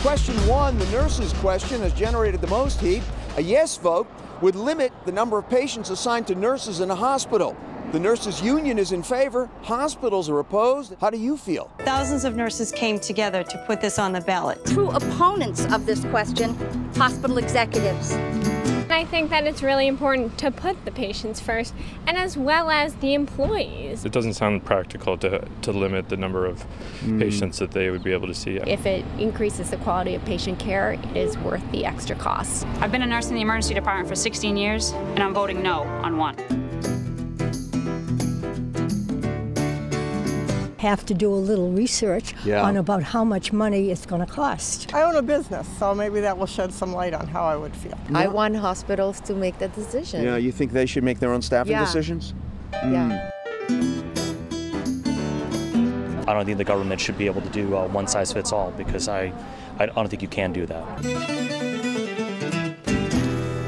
Question 1, the nurses' question, has generated the most heat. A yes vote would limit the number of patients assigned to nurses in a hospital. The nurses' union is in favor. Hospitals are opposed. How do you feel? Thousands of nurses came together to put this on the ballot. True opponents of this question, hospital executives. I think that it's really important to put the patients first, and as well as the employees. It doesn't sound practical to limit the number of patients that they would be able to see. If it increases the quality of patient care, it is worth the extra cost. I've been a nurse in the emergency department for 16 years, and I'm voting no on one. Have to do a little research on about how much money it's going to cost. I own a business, so maybe that will shed some light on how I would feel. I want hospitals to make that decision. Yeah, you think they should make their own staffing decisions? Yeah. I don't think the government should be able to do one size fits all, because I don't think you can do that.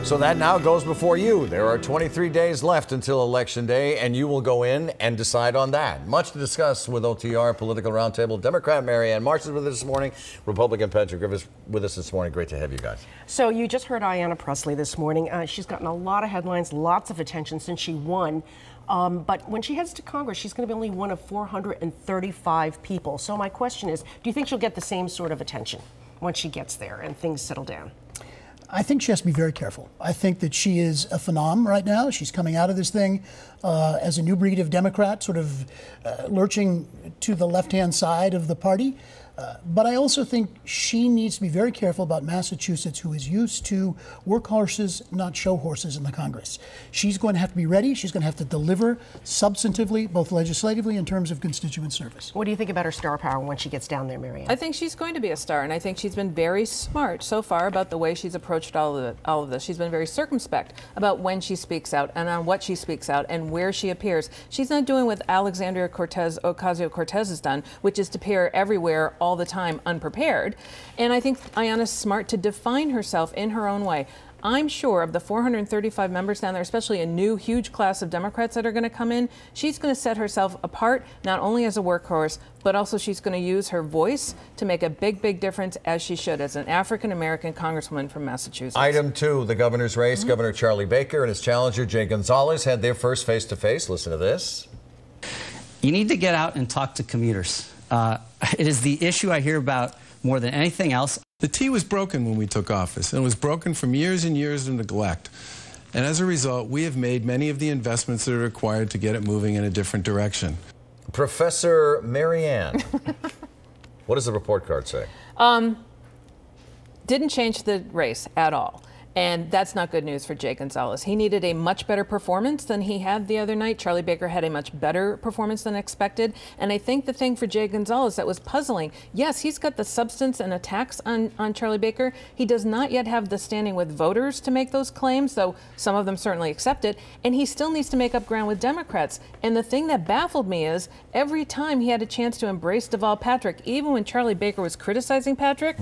So that now goes before you. There are 23 days left until Election Day, and you will go in and decide on that. Much to discuss with OTR Political Roundtable. Democrat Marianne Marsh is with us this morning. Republican Patrick Griffiths with us this morning. Great to have you guys. So you just heard Ayanna Pressley this morning. She's gotten a lot of headlines, lots of attention since she won. But when she heads to Congress, she's going to be only one of 435 people. So my question is, do you think she'll get the same sort of attention once she gets there and things settle down? I think she has to be very careful. I think that she is a phenom right now. She's coming out of this thing as a new breed of Democrat, sort of lurching to the left-hand side of the party. But I also think she needs to be very careful about Massachusetts, who is used to workhorses, not show horses in the Congress. She's going to have to be ready. She's going to have to deliver substantively, both legislatively, in terms of constituent service. What do you think about her star power when she gets down there, Marianne? I think she's going to be a star, and I think she's been very smart so far about the way she's approached all of this. She's been very circumspect about when she speaks out and on what she speaks out and where she appears. She's not doing what Alexandria Ocasio-Cortez has done, which is to appear everywhere all the time unprepared. And I think Ayanna's smart to define herself in her own way. I'm sure of the 435 members down there, especially a new huge class of Democrats that are going to come in, she's going to set herself apart not only as a workhorse, but also she's going to use her voice to make a big, big difference, as she should, as an African-American congresswoman from Massachusetts. Item 2, the governor's race. Governor Charlie Baker and his challenger Jay Gonzalez had their first face-to-face. Listen to this. You need to get out and talk to commuters. It is the issue I hear about more than anything else. The T was broken when we took office, and it was broken from years and years of neglect. And as a result, we have made many of the investments that are required to get it moving in a different direction. Professor Marianne, what does the report card say? Didn't change the race at all. And that's not good news for Jay Gonzalez. He needed a much better performance than he had the other night. Charlie Baker had a much better performance than expected. And I think the thing for Jay Gonzalez that was puzzling, yes, he's got the substance and attacks on Charlie Baker. He does not yet have the standing with voters to make those claims, though some of them certainly accept it. And he still needs to make up ground with Democrats. And the thing that baffled me is every time he had a chance to embrace Deval Patrick, even when Charlie Baker was criticizing Patrick,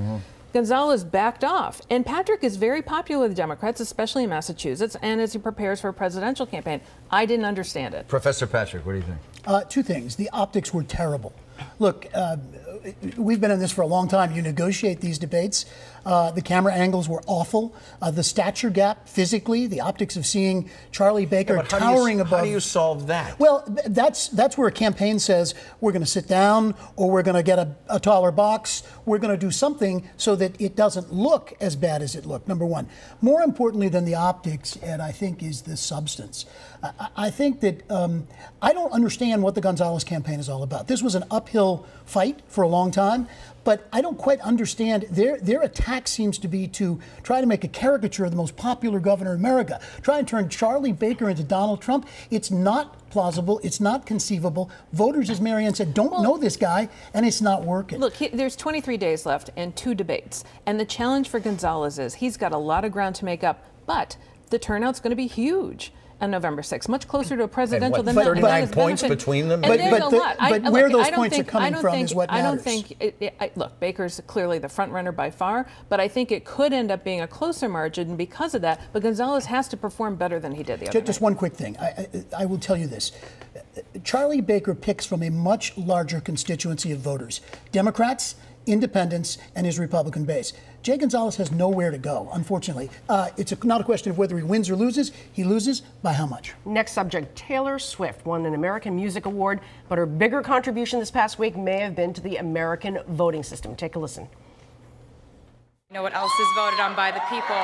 Gonzalez backed off. And Patrick is very popular with Democrats, especially in Massachusetts, and as he prepares for a presidential campaign. I didn't understand it. Professor Patrick, what do you think? Two things. The optics were terrible. Look, we've been in this for a long time. You negotiate these debates. The camera angles were awful. The stature gap physically, the optics of seeing Charlie Baker towering above. How do you solve that? Well, that's where a campaign says we're going to sit down, or we're going to get a taller box. We're going to do something so that it doesn't look as bad as it looked, number one. More importantly than the optics, Ed, I think, is the substance. I think that I don't understand what the Gonzalez campaign is all about. This was an uphill fight for a long time, but I don't quite understand. Their attack seems to be to try to make a caricature of the most popular governor in America, try and turn Charlie Baker into Donald Trump. It's not plausible. It's not conceivable. Voters, as Marianne said, don't know this guy, and it's not working. Look, there's 23 days left and 2 debates. And the challenge for Gonzalez is he's got a lot of ground to make up, but the turnout's going to be huge on November 6th, much closer to a presidential than 39 points between them. But where those points are coming from is what matters. I don't think, look, Baker's clearly the front runner by far, but I think it could end up being a closer margin because of that. But Gonzalez has to perform better than he did the other night. Just one quick thing. I will tell you this. Charlie Baker picks from a much larger constituency of voters. Democrats, independents and his Republican base. Jay Gonzalez has nowhere to go, unfortunately. It's not a question of whether he wins or loses. He loses by how much? Next subject, Taylor Swift won an American Music Award, but her bigger contribution this past week may have been to the American voting system. Take a listen. You know what else is voted on by the people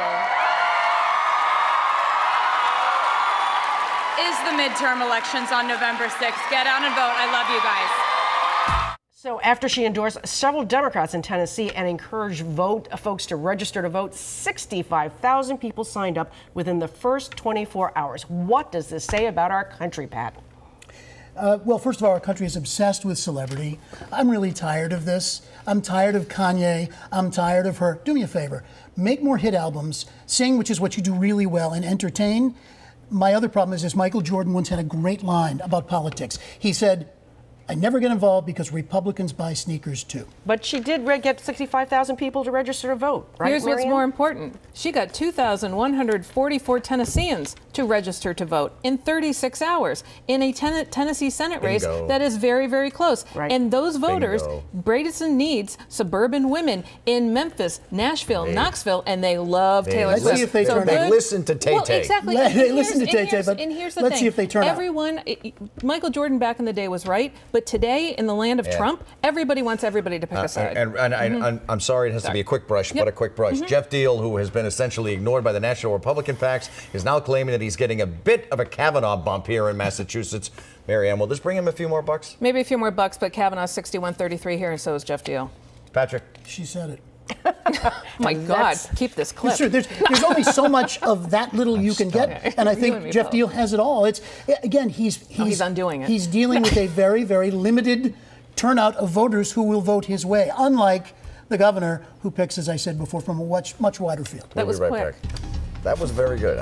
is the midterm elections on November 6th. Get out and vote. I love you guys. So after she endorsed several Democrats in Tennessee and encouraged folks to register to vote, 65,000 people signed up within the first 24 hours. What does this say about our country, Pat? Well, first of all, our country is obsessed with celebrity. I'm really tired of this. I'm tired of Kanye. I'm tired of her. Do me a favor. Make more hit albums, sing, which is what you do really well, and entertain. My other problem is this. Michael Jordan once had a great line about politics. He said, I never get involved because Republicans buy sneakers too. But she did get 65,000 people to register to vote, right? Here's what's more important. She got 2,144 Tennesseans to register to vote in 36 hours in a Tennessee Senate race that is very, very close. Right. And those voters, Bredesen needs suburban women in Memphis, Nashville, Knoxville, and they love Taylor Swift. Let's see if they turn out. They listen to Tay-Tay. Well, exactly. They listen to Tay-Tay, but here's the let's thing. see if they turn out. Everyone, Michael Jordan back in the day was right, but today in the land of Trump, everybody wants everybody to pick a side. I'm sorry, it has to be a quick brush, but a quick brush. Jeff Deal, who has been essentially ignored by the National Republican PACs, is now claiming that he's getting a bit of a Kavanaugh bump here in Massachusetts. Marianne, will this bring him a few more bucks? Maybe a few more bucks, but Kavanaugh's 61-33 here, and so is Jeff Deal. Patrick? She said it. My God, keep this clip. It's true. There's only so much of that little you can get, and I think Jeff Deal has it all. It's again, he's undoing it. He's dealing with a very, very limited turnout of voters who will vote his way, unlike the governor, who picks, as I said before, from a much wider field. That was quick. That was very good.